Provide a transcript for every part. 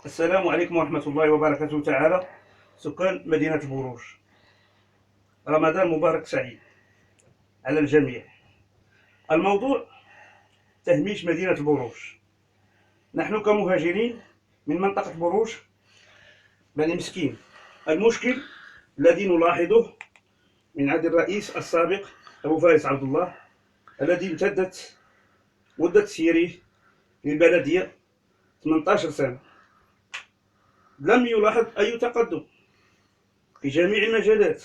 السلام عليكم ورحمة الله وبركاته تعالى. سكان مدينة بوروج، رمضان مبارك سعيد على الجميع. الموضوع تهميش مدينة بوروج. نحن كمهاجرين من منطقة بوروج بني مسكين. المشكل الذي نلاحظه من عهد الرئيس السابق أبو فارس عبد الله، الذي امتدت مدة سيره للبلدية 18 سنة، لم يلاحظ أي تقدم في جميع المجالات: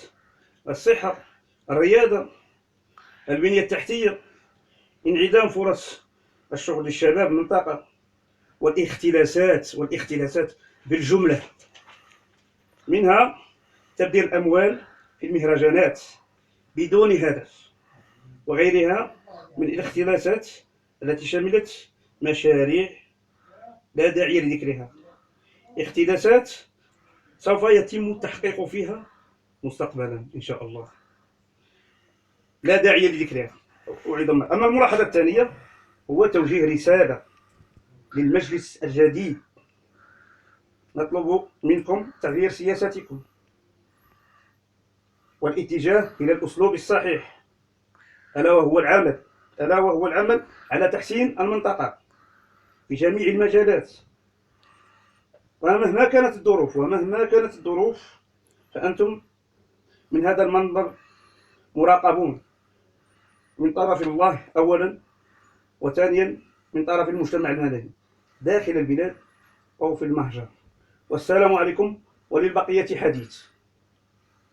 الصحة، الرياضة، البنية التحتية، انعدام فرص الشغل للشباب المنطقة، والاختلاسات بالجملة، منها تبذير الأموال في المهرجانات بدون هدف، وغيرها من الاختلاسات التي شملت مشاريع لا داعي لذكرها، اختلاسات سوف يتم التحقيق فيها مستقبلا إن شاء الله، لا داعي لذكرها. أما الملاحظة الثانية هو توجيه رسالة للمجلس الجديد: نطلب منكم تغيير سياستكم والاتجاه إلى الأسلوب الصحيح، ألا وهو العمل على تحسين المنطقة في جميع المجالات. ومهما كانت الظروف فأنتم من هذا المنبر مراقبون من طرف الله أولا، وثانيا من طرف المجتمع المدني داخل البلاد أو في المهجر. والسلام عليكم، وللبقية حديث.